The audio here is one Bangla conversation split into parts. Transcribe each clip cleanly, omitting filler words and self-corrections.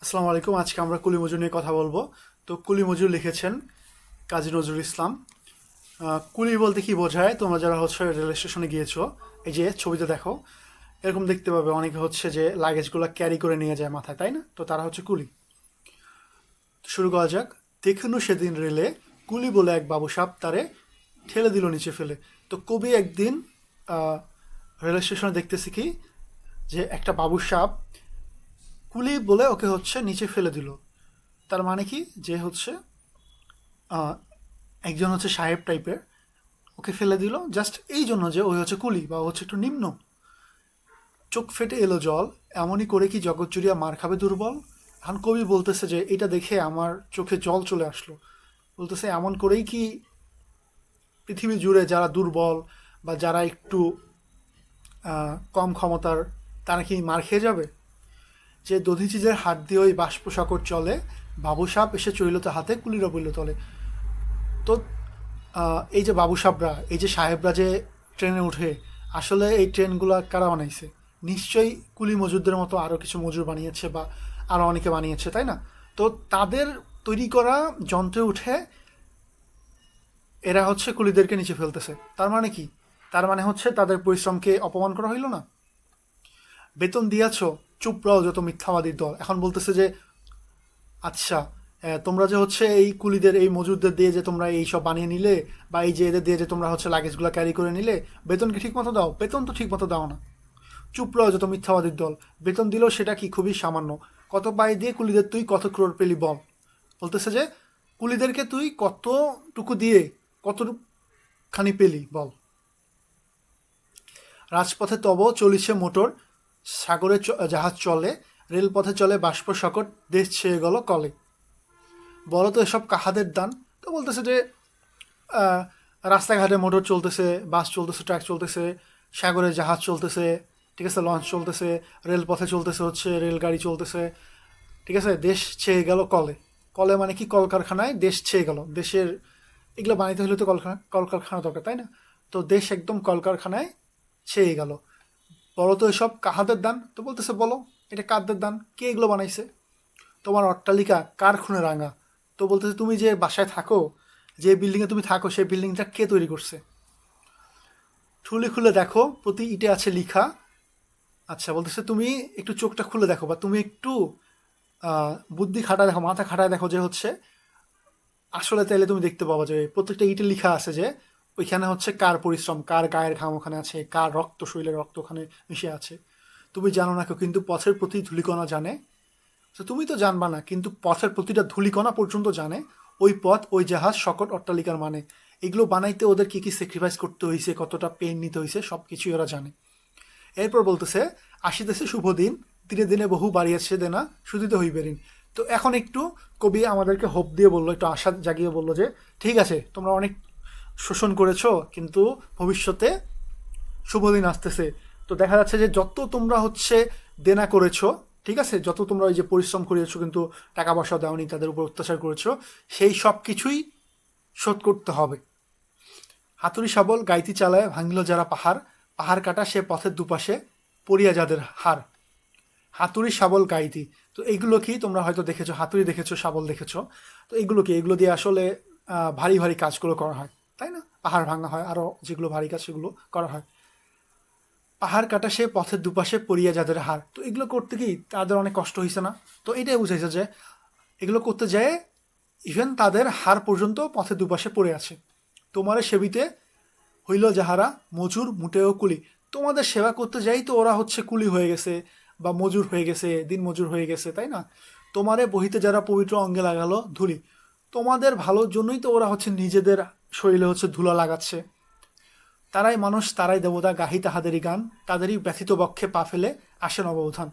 আসসালামু আলাইকুম। আজকে আমরা কুলি মজুর নিয়ে কথা বলবো। তো কুলি মজুর লিখেছেন কাজী নজরুল ইসলাম। কুলি বলতে কি বোঝায়? তোমরা যারা হচ্ছে রেল স্টেশনে গিয়েছো, এই যে ছবিতে দেখো, এরকম দেখতে পাবে অনেকে হচ্ছে যে লাগেজগুলো ক্যারি করে নিয়ে যায় মাথায়, তাই না? তো তারা হচ্ছে কুলি। তো শুরু করা যাক। দেখনু সেদিন রেলে কুলি বলে এক বাবু সাপ তারে ঠেলে দিল নিচে ফেলে। তো কবি একদিন আহ, রেল স্টেশনে দেখতেছি কি, যে একটা বাবু সাপ কুলি বলে ওকে হচ্ছে নিচে ফেলে দিল। তার মানে কি, যে হচ্ছে আহ, একজন হচ্ছে সাহেব টাইপের ওকে ফেলে দিল জাস্ট এই জন্য যে ওই হচ্ছে কুলি বা ও হচ্ছে একটু নিম্ন। চোখ ফেটে এলো জল, এমনই করে কি জগৎ জুড়িয়া মার খাবে দুর্বল। এখন কবি বলতেছে যে এটা দেখে আমার চোখে জল চলে আসলো। বলতেছে এমন করেই কি পৃথিবী জুড়ে যারা দুর্বল বা যারা একটু কম ক্ষমতার, তারা কি মার খেয়ে যাবে? যে দধিচিজের হাত দিয়ে ওই বাষ্প সাগর চলে, বাবু সাপ এসে চইল তো হাতে, কুলিরা বইল তলে। তো এই যে বাবু সাহেবরা, এই যে সাহেবরা যে ট্রেনে উঠে, আসলে এই ট্রেনগুলো কারা বানাইছে? নিশ্চয়ই কুলি মজুরদের মতো আরও কিছু মজুর বানিয়েছে বা আরও অনেকে বানিয়েছে, তাই না? তো তাদের তৈরি করা যন্ত্রে উঠে এরা হচ্ছে কুলিদেরকে নিচে ফেলতেছে। তার মানে কি? তার মানে হচ্ছে তাদের পরিশ্রমকে অপমান করা হইল না? বেতন দিয়াছ, চুপ রও যত মিথ্যাবাদীর দল। এখন বলতেছে যে আচ্ছা, তোমরা যে হচ্ছে এই কুলিদের, এই মজুরদের দিয়ে যে তোমরা এই সব বানিয়ে নিলে, বা এই যে এদের দিয়ে যে তোমরা হচ্ছে লাগেজগুলো ক্যারি করে নিলে, বেতন কি ঠিক মতো দাও? বেতন তো ঠিক মতো দাও না। চুপ রও যত মিথ্যাবাদীর দল। বেতন দিলেও সেটা কি খুবই সামান্য। কত পাই দিয়ে কুলিদের তুই কত ক্রোড় পেলি বল। বলতেছে যে কুলিদেরকে তুই কতটুকু দিয়ে কতখানি পেলি বল। রাজপথে তব চলিছে মোটর, সাগরে জাহাজ চলে, রেলপথে চলে বাষ্প সকট, দেশ ছেয়ে গেল কলে। বলো তো এসব কাহাদের দান? তো বলতেছে যে আহ, রাস্তাঘাটে মোটর চলতেছে, বাস চলতেছে, ট্রাক চলতেছে, সাগরে জাহাজ চলতেছে, ঠিক আছে, লঞ্চ চলতেছে, রেলপথে চলতেছে হচ্ছে রেলগাড়ি চলতেছে, ঠিক আছে। দেশ ছেয়ে গেল কলে। কলে মানে কি? কলকারখানায় দেশ ছেয়ে গেল। দেশের এগুলো বানাইতে হলে তো কলকারখানা দরকার, তাই না? তো দেশ একদম কলকারখানায় ছেয়ে গেল। বলো তো এসব কাহাদের দান? তো বলতেছে বলো, এটা কাদের দান? কে এগুলো বানাইছে? তোমার অট্টালিকা কার খুনে রাঙা? তো বলতেছে তুমি যে বাসায় থাকো, যে বিল্ডিংয়ে তুমি থাকো, সেই বিল্ডিংটা কে তৈরি করছে? ঠুলি খুলে দেখো প্রতি ইটে আছে লিখা। আচ্ছা, বলতেছে তুমি একটু চোখটা খুলে দেখো, বা তুমি একটু বুদ্ধি খাটায় দেখো, মাথা খাটায় দেখো, যে হচ্ছে আসলে তাইলে তুমি দেখতে পাবা যে প্রত্যেকটা ইটে লিখা আছে যে ওইখানে হচ্ছে কার পরিশ্রম, কার গায়ের ঘাম ওখানে আছে, কার রক্ত, শরীরের রক্ত ওখানে মিশে আছে। তুমি জানো না কেউ, কিন্তু পথের প্রতি ধূলিকণা জানে। তো তুমি তো জানবা না, কিন্তু পথের প্রতিটা ধূলিকণা পর্যন্ত জানে ওই পথ, ওই জাহাজ, সকট অট্টালিকার মানে। এগুলো বানাইতে ওদের কি কি স্যাক্রিফাইস করতে হয়েছে, কতটা পেন নিতে হয়েছে, সব কিছুই ওরা জানে। এরপর বলতেছে আসিতেছে শুভ দিন, দিনে দিনে বহু বাড়িয়াছে দেনা, শুধিতে হইবে ঋণ। তো এখন একটু কবি আমাদেরকে হোপ দিয়ে বললো, একটু আশা জাগিয়ে বললো যে ঠিক আছে, তোমরা অনেক শোষণ করেছো, কিন্তু ভবিষ্যতে শুভ দিন আসতেছে। তো দেখা যাচ্ছে যে যত তোমরা হচ্ছে দেনা করেছো, ঠিক আছে, যত তোমরা ওই যে পরিশ্রম করেছো কিন্তু টাকা পয়সা দাওনি, তাদের উপর অত্যাচার করেছো, সেই সব কিছুই শোধ করতে হবে। হাতুড়ি শাবল গাইতি চালায় ভাঙিল যারা পাহাড়, পাহাড় কাটা সে পথের দুপাশে পড়িয়া যাদের হার। হাতুড়ি শাবল গাইতি। তো এইগুলো কি তোমরা হয়তো দেখেছো, হাতুড়ি দেখেছো, শাবল দেখেছো। তো এইগুলো কি? এগুলো দিয়ে আসলে ভারী ভারী কাজগুলো করা হয়, তাই না? পাহাড় ভাঙা হয়, আরও যেগুলো ভারী কাজ সেগুলো করা হয়। পাহাড় কাটা সে পথের দুপাশে পড়িয়া যাদের হার। তো এগুলো করতে কি তাদের অনেক কষ্ট হয়েছে না? তো এটাই বুঝাইছে যে এগুলো করতে যেয়ে ইভেন তাদের হার পর্যন্ত পথের দুপাশে পড়ে আছে। তোমারে সেবিতে হইল যাহারা মজুর মুটেও কুলি। তোমাদের সেবা করতে যাই তো ওরা হচ্ছে কুলি হয়ে গেছে, বা মজুর হয়ে গেছে, দিন মজুর হয়ে গেছে, তাই না? তোমারে বহিতে যারা পবিত্র অঙ্গে লাগালো ধুলি, তোমাদের ভালোর জন্যই তো ওরা হচ্ছে নিজেদের শরীরে হচ্ছে ধুলা লাগাচ্ছে। তারাই মানুষ, তারাই দেবতা, গাহি তাহাদেরই গান, তাদেরই ব্যথিত বক্ষে পা ফেলে আসে নবউত্থান।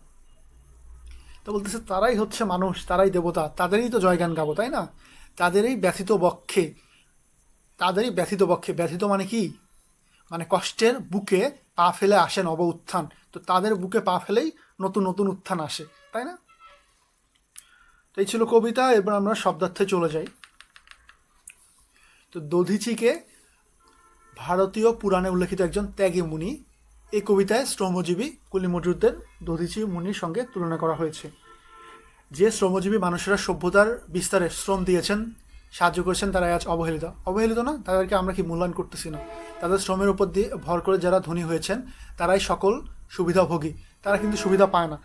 তো বলতেছে তারাই হচ্ছে মানুষ, তারাই দেবতা, তাদেরই তো জয়গান গাবো, তাই না? তাদেরই ব্যথিত বক্ষে, তাদেরই ব্যথিত বক্ষে, ব্যথিত মানে কি? মানে কষ্টের বুকে পা ফেলে আসে নব উত্থান। তো তাদের বুকে পা ফেলেই নতুন নতুন উত্থান আসে, তাই না? তো এই ছিল কবিতা। এবার আমরা শব্দার্থে চলে যাই। তো দধিচিকে ভারতীয় পুরাণে উল্লেখিত একজন ত্যাগী মুনি। এই কবিতায় শ্রমজীবী কুলি মজুরদের দধিচি মুনির সঙ্গে তুলনা করা হয়েছে। যে শ্রমজীবী মানুষেরা সভ্যতার বিস্তারে শ্রম দিয়েছেন, সাহায্য করেছেন, তারা আজ অবহেলিত। অবহেলিত না, তাদেরকে আমরা কি মূল্যায়ন করতেছি না? তাদের শ্রমের উপর দিয়ে ভর করে যারা ধনী হয়েছেন তারাই সকল সুবিধাভোগী, তারা কিন্তু সুবিধা পায় না।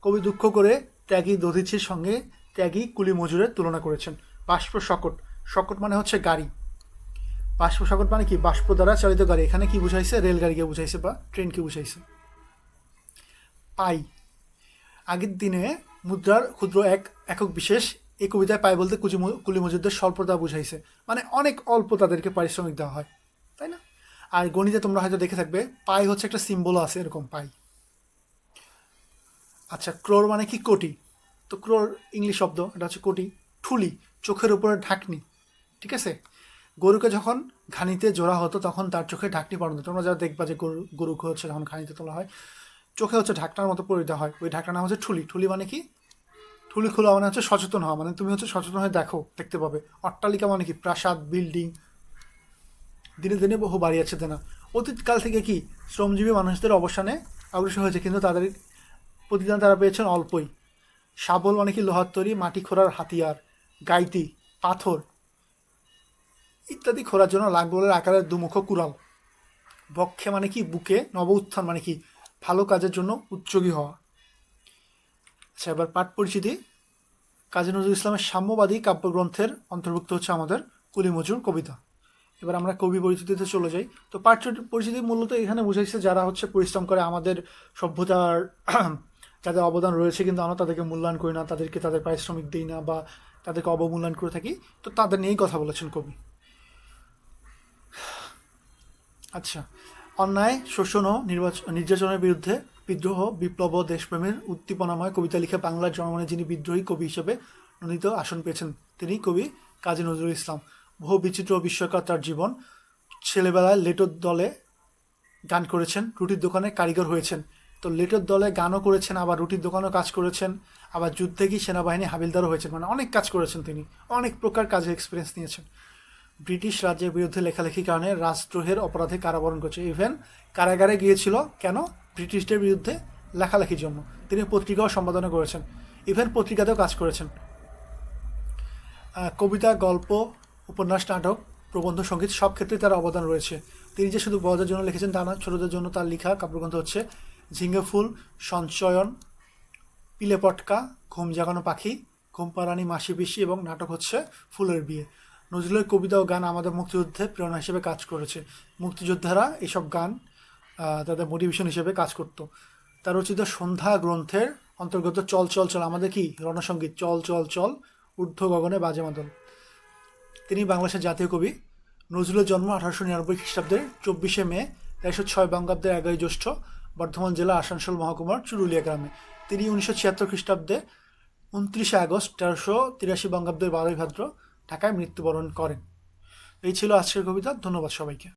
কবি দুঃখ করে ত্যাগী দধিচির সঙ্গে ত্যাগী কুলি মজুরের তুলনা করেছেন। বাষ্প শকট, শকট মানে হচ্ছে গাড়ি। বাষ্প শকট মানে কি? বাষ্প দ্বারা চালিত গাড়ি। এখানে কি বুঝাইছে? রেলগাড়িকে বুঝাইছে বা ট্রেনকে বুঝাইছে। পাই, আগের দিনে মুদ্রার ক্ষুদ্র এক একক বিশেষ। এই কবিতায় পাই বলতে কুলি মজুরদের স্বল্পতা বুঝাইছে, মানে অনেক অল্প তাদেরকে পারিশ্রমিক দেওয়া হয়, তাই না? আর গণিতে তোমরা হয়তো দেখে থাকবে পাই হচ্ছে একটা সিম্বলও আছে এরকম পাই। আচ্ছা, ক্রোর মানে কি? কোটি। তো ক্রোর ইংলিশ শব্দ, এটা হচ্ছে কোটি। ঠুলি, চোখের উপরে ঢাকনি, ঠিক আছে? গরুকে যখন ঘানিতে জোড়া হতো তখন তার চোখে ঢাকনি পড়ানো। তোমরা যারা দেখবা যে গরুকে হচ্ছে যখন ঘানিতে তোলা হয়, চোখে হচ্ছে ঢাকনার মতো পরিতে হয়, ওই ঢাকনার নাম হচ্ছে ঠুলি। ঠুলি মানে কি? ঠুলি খোলা মানে হচ্ছে সচেতন হওয়া, মানে তুমি হচ্ছে সচেতন হয়ে দেখো, দেখতে পাবে। অট্টালিকা মানে কি? প্রাসাদ, বিল্ডিং। দিনে দিনে বহু বাড়ি আছে না। অতীতকাল থেকে কি শ্রমজীবী মানুষদের অবসানে অগ্রসর হয়েছে, কিন্তু তাদের প্রতিদান তারা পেয়েছেন অল্পই। শাবল মানে কি? লোহার তৈরি মাটি খোঁড়ার হাতিয়ার। গাইতি, পাথর ইত্যাদি খোঁড়ার জন্য লাঙ্গলের আকারের দুমুখ কুড়াল। বক্ষে মানে কি? বুকে। নব উত্থান মানে কি? ভালো কাজের জন্য উদ্যোগী হওয়া। আচ্ছা, এবার পাঠ পরিচিতি। কাজী নজরুল ইসলামের সাম্যবাদী কাব্যগ্রন্থের অন্তর্ভুক্ত হচ্ছে আমাদের কুলি মজুর কবিতা। এবার আমরা কবি পরিচিতিতে চলে যাই। তো পাঠ পরিচিতি মূলত এখানে বুঝাইছে যারা হচ্ছে পরিশ্রম করে আমাদের সভ্যতার যাদের অবদান রয়েছে, কিন্তু আমরা তাদেরকে মূল্যায়ন করি না, তাদেরকে তাদের পারিশ্রমিক দিই না বা তাদেরকে অবমূল্যায়ন করে থাকি। তো তাদের নিয়েই কথা বলেছেন কবি। আচ্ছা, অন্যায়, শোষণ ও নির্যাতনের বিরুদ্ধে বিদ্রোহ, বিপ্লব ও দেশপ্রেমের উদ্দীপনাময় কবিতা লিখে বাংলার জনমনে যিনি বিদ্রোহী কবি হিসেবে নন্দিত আসন পেয়েছেন, তিনি কবি কাজী নজরুল ইসলাম। বহু বিচিত্র ও বিস্ময়কর তার জীবন। ছেলেবেলায় লেটোর দলে গান করেছেন, রুটির দোকানে কারিগর হয়েছেন। তো লেটোর দলে গানও করেছেন, আবার রুটির দোকানও কাজ করেছেন, আবার যুদ্ধে গিয়ে সেনাবাহিনী হাবিলদারও হয়েছেন, মানে অনেক কাজ করেছেন তিনি, অনেক প্রকার কাজের এক্সপিরিয়েন্স নিয়েছেন। ব্রিটিশ রাজ্যের বিরুদ্ধে লেখালেখির কারণে রাজদ্রোহের অপরাধে কারাবরণ করছে। ইভেন কারাগারে গিয়েছিল কেন? ব্রিটিশদের বিরুদ্ধে লেখালেখির জন্য। তিনি পত্রিকাও সম্পাদনা করেছেন, ইভেন পত্রিকাতেও কাজ করেছেন। কবিতা, গল্প, উপন্যাস, নাটক, প্রবন্ধ, সঙ্গীত সব ক্ষেত্রে তার অবদান রয়েছে। তিনি যে শুধু বড়দের জন্য লিখেছেন তা না, ছোটদের জন্য তার লেখা কাব্যগ্রন্থ হচ্ছে ঝিঙ্গে ফুল, সঞ্চয়ন, পিলে পটকা, ঘুম জাগানো পাখি, ঘুম পাড়ানি মাসি পিসি এবং নাটক হচ্ছে ফুলের বিয়ে। নজরুলের কবিতা ও গান আমাদের মুক্তিযুদ্ধে প্রেরণা হিসেবে কাজ করেছে। মুক্তিযোদ্ধারা এইসব গান তাদের মোটিভেশন হিসেবে কাজ করত। তার রচিত সন্ধ্যা গ্রন্থের অন্তর্গত চল চল চল আমাদের কি রণসঙ্গীত, চল চল চল, ঊর্ধ্ব গগনে বাজে মাদল। তিনি বাংলাদেশের জাতীয় কবি। নজরুলের জন্ম 1899 খ্রিস্টাব্দের 24শে মে, 1906 বঙ্গাব্দের 11ই জ্যৈষ্ঠ বর্ধমান জেলা আসানসোল মহকুমার চুরুলিয়া গ্রামে। তিনি 1976 খ্রিস্টাব্দে 29শে আগস্ট 1383 বঙ্গাব্দের 12ই ভাদ্র ঢাকায় মৃত্যুবরণ করেন। এই ছিল আজকের কবিতা। ধন্যবাদ সবাইকে।